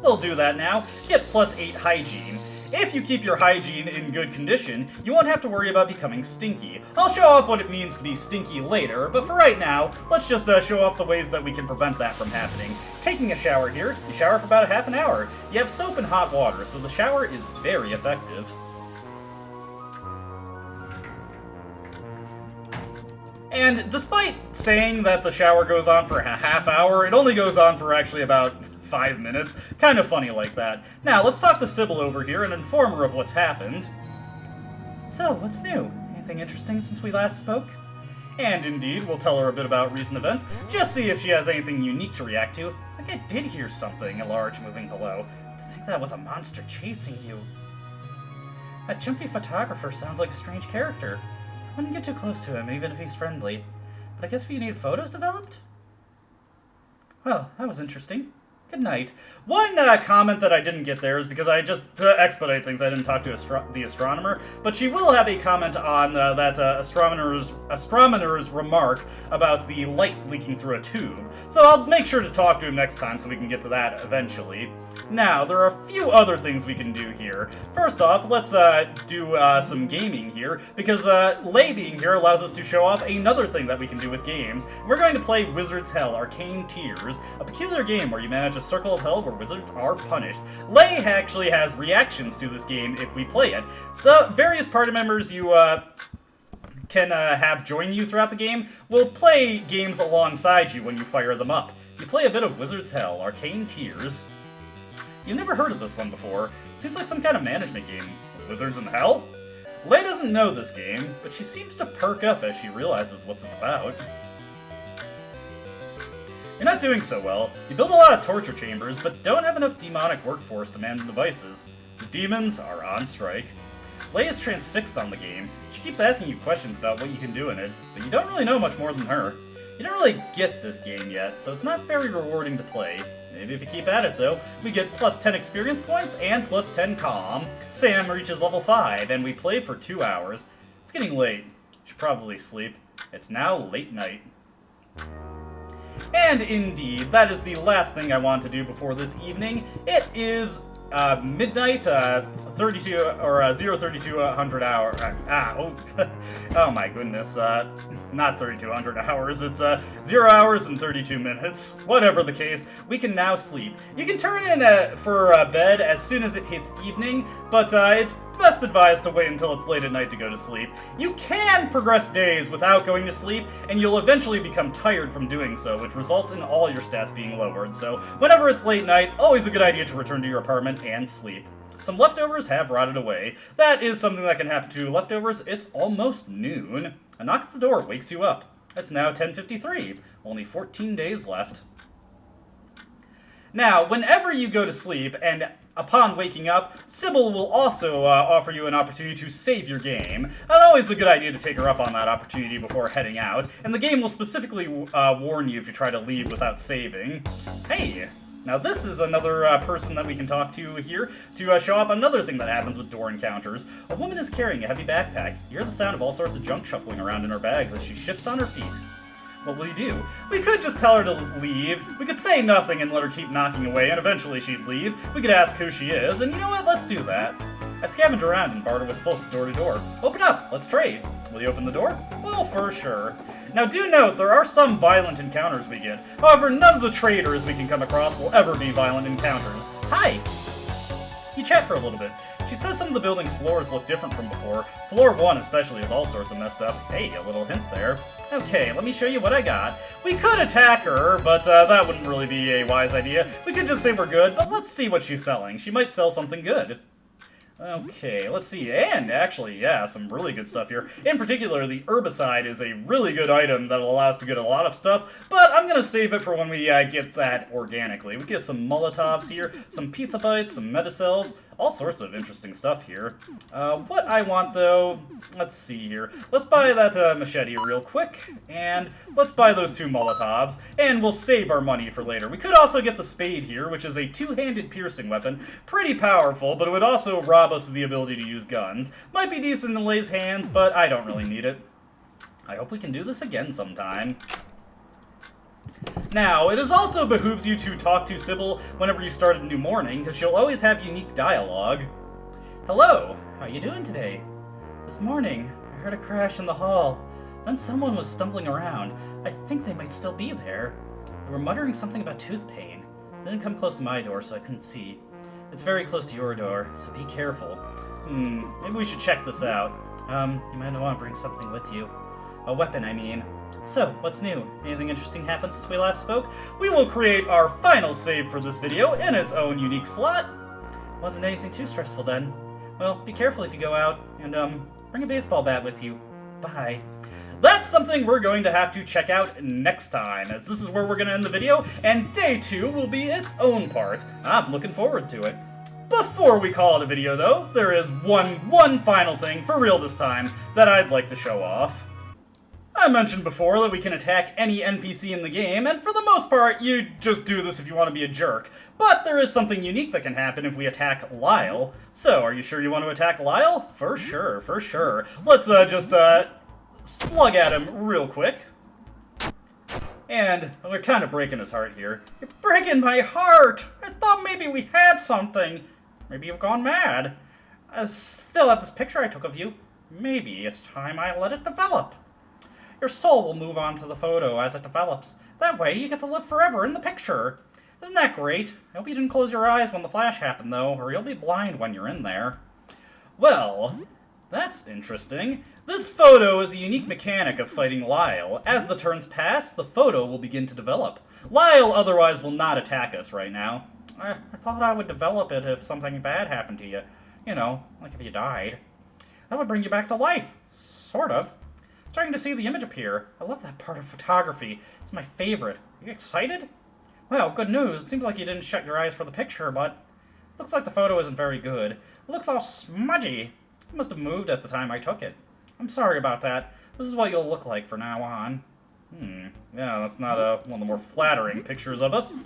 we'll do that now. Get +8 hygiene. If you keep your hygiene in good condition, you won't have to worry about becoming stinky. I'll show off what it means to be stinky later, but for right now, let's just show off the ways that we can prevent that from happening. Taking a shower here, you shower for about half an hour. You have soap and hot water, so the shower is very effective. And despite saying that the shower goes on for a half hour, it only goes on for actually about 5 minutes. Kind of funny like that. Now, let's talk to Sybil over here and inform her of what's happened. So, what's new? Anything interesting since we last spoke? And indeed, we'll tell her a bit about recent events, just see if she has anything unique to react to. I think I did hear something large moving below. To think that was a monster chasing you. That jumpy photographer sounds like a strange character. I wouldn't get too close to him, even if he's friendly. But I guess if you need photos developed? Well, that was interesting. Good night. One comment that I didn't get there is because I just, to expedite things, I didn't talk to the astronomer, but she will have a comment on that astronomer's remark about the light leaking through a tube. So I'll make sure to talk to him next time so we can get to that eventually. Now, there are a few other things we can do here. First off, let's do some gaming here, because Lay being here allows us to show off another thing that we can do with games. We're going to play Wizard's Hell Arcane Tears, a peculiar game where you manage a circle of hell where wizards are punished. Lay actually has reactions to this game if we play it. So, various party members you can have join you throughout the game will play games alongside you when you fire them up. You play a bit of Wizard's Hell Arcane Tears. You've never heard of this one before. Seems like some kind of management game. With wizards in hell? Lay doesn't know this game, but she seems to perk up as she realizes what it's about. You're not doing so well. You build a lot of torture chambers, but don't have enough demonic workforce to man the devices. The demons are on strike. Lay is transfixed on the game. She keeps asking you questions about what you can do in it, but you don't really know much more than her. You don't really get this game yet, so it's not very rewarding to play. Maybe if you keep at it, though, we get +10 experience points and +10 calm. Sam reaches level 5, and we play for 2 hours. It's getting late. Should probably sleep. It's now late night. And indeed, that is the last thing I want to do before this evening. It is midnight, 32 or 03200 hour. Oh my goodness, not 3200 hours. It's 0 hours and 32 minutes. Whatever the case, we can now sleep. You can turn in for bed as soon as it hits evening, but it's best advised to wait until it's late at night to go to sleep. You can progress days without going to sleep, and you'll eventually become tired from doing so, which results in all your stats being lowered. So whenever it's late night, always a good idea to return to your apartment and sleep. Some leftovers have rotted away. That is something that can happen to leftovers. It's almost noon. A knock at the door wakes you up. It's now 10:53. Only 14 days left. Now, whenever you go to sleep, and upon waking up, Sybil will also offer you an opportunity to save your game. And always a good idea to take her up on that opportunity before heading out, and the game will specifically warn you if you try to leave without saving. Hey! Now this is another person that we can talk to here to show off another thing that happens with door encounters. A woman is carrying a heavy backpack. You hear the sound of all sorts of junk shuffling around in her bags as she shifts on her feet. What will you do? We could just tell her to leave. We could say nothing and let her keep knocking away, and eventually she'd leave. We could ask who she is, and you know what? Let's do that. I scavenge around and barter with folks door to door. Open up, let's trade. Will you open the door? Well, for sure. Now do note, there are some violent encounters we get. However, none of the traders we can come across will ever be violent encounters. Hi! You chat for a little bit. She says some of the building's floors look different from before. Floor 1 especially is all sorts of messed up. Hey, a little hint there. Okay, let me show you what I got. We could attack her, but that wouldn't really be a wise idea. We could just say we're good, but let's see what she's selling. She might sell something good. Okay, let's see, and actually, yeah, some really good stuff here. In particular, the herbicide is a really good item that'll allow us to get a lot of stuff, but I'm gonna save it for when we get that organically. We get some Molotovs here, some pizza bites, some Metacells, all sorts of interesting stuff here. What I want, though, let's see here. Let's buy that machete real quick, and let's buy those 2 Molotovs, and we'll save our money for later. We could also get the spade here, which is a 2-handed piercing weapon. Pretty powerful, but it would also rob us of the ability to use guns. Might be decent in Lay's hands, but I don't really need it. I hope we can do this again sometime. Now, it is also behooves you to talk to Sybil whenever you start a new morning, because she'll always have unique dialogue. Hello, how you doing today? This morning, I heard a crash in the hall. Then someone was stumbling around. I think they might still be there. They were muttering something about tooth pain. They didn't come close to my door, so I couldn't see. It's very close to your door, so be careful. Maybe we should check this out. You might want to bring something with you. A weapon, I mean. So, what's new? Anything interesting happened since we last spoke? We will create our final save for this video in its own unique slot. Wasn't anything too stressful then. Well, be careful if you go out, and bring a baseball bat with you. Bye. That's something we're going to have to check out next time, as this is where we're going to end the video, and day 2 will be its own part. I'm looking forward to it. Before we call it a video, though, there is one final thing, for real this time, that I'd like to show off. I mentioned before that we can attack any NPC in the game, and for the most part, you just do this if you want to be a jerk. But there is something unique that can happen if we attack Lyle. So, are you sure you want to attack Lyle? For sure, for sure. Let's just slug at him real quick. And we're kind of breaking his heart here. You're breaking my heart! I thought maybe we had something. Maybe you've gone mad. I still have this picture I took of you. Maybe it's time I let it develop. Your soul will move on to the photo as it develops. That way, you get to live forever in the picture. Isn't that great? I hope you didn't close your eyes when the flash happened, though, or you'll be blind when you're in there. Well, that's interesting. This photo is a unique mechanic of fighting Lyle. As the turns pass, the photo will begin to develop. Lyle otherwise will not attack us right now. I thought I would develop it if something bad happened to you. You know, like if you died. That would bring you back to life. Sort of. Starting to see the image appear. I love that part of photography. It's my favorite. Are you excited? Well, good news. It seems like you didn't shut your eyes for the picture, but looks like the photo isn't very good. It looks all smudgy. It must have moved at the time I took it. I'm sorry about that. This is what you'll look like from now on. Yeah, that's not one of the more flattering pictures of us.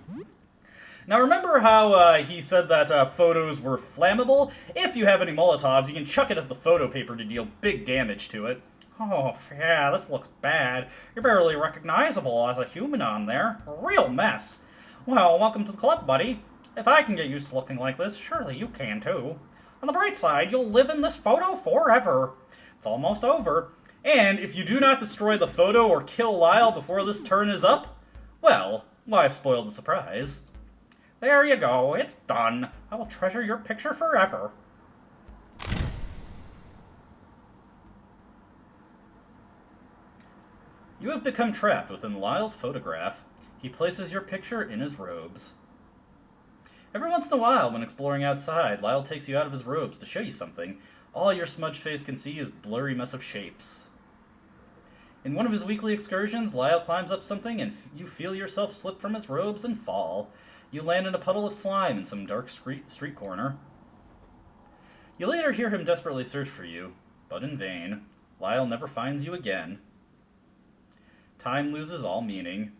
Now remember how he said that photos were flammable? If you have any Molotovs, you can chuck it at the photo paper to deal big damage to it. Oh, yeah, this looks bad. You're barely recognizable as a human on there. A real mess. Well, welcome to the club, buddy. If I can get used to looking like this, surely you can too. On the bright side, you'll live in this photo forever. It's almost over. And if you do not destroy the photo or kill Lyle before this turn is up, well, why spoil the surprise? There you go, it's done. I will treasure your picture forever. You have become trapped within Lyle's photograph. He places your picture in his robes. Every once in a while, when exploring outside, Lyle takes you out of his robes to show you something. All your smudged face can see is blurry mess of shapes. In one of his weekly excursions, Lyle climbs up something and you feel yourself slip from his robes and fall. You land in a puddle of slime in some dark street corner. You later hear him desperately search for you, but in vain. Lyle never finds you again. Time loses all meaning.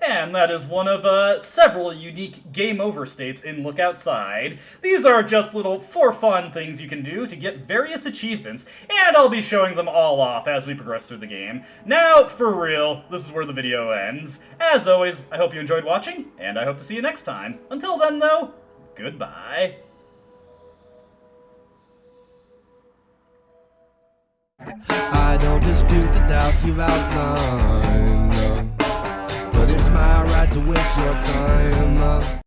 And that is one of several unique game over states in Look Outside. These are just little for fun things you can do to get various achievements, and I'll be showing them all off as we progress through the game. Now, for real, this is where the video ends. As always, I hope you enjoyed watching, and I hope to see you next time. Until then, though, Goodbye. I don't dispute the doubts you've outlined, but it's my right to waste your time.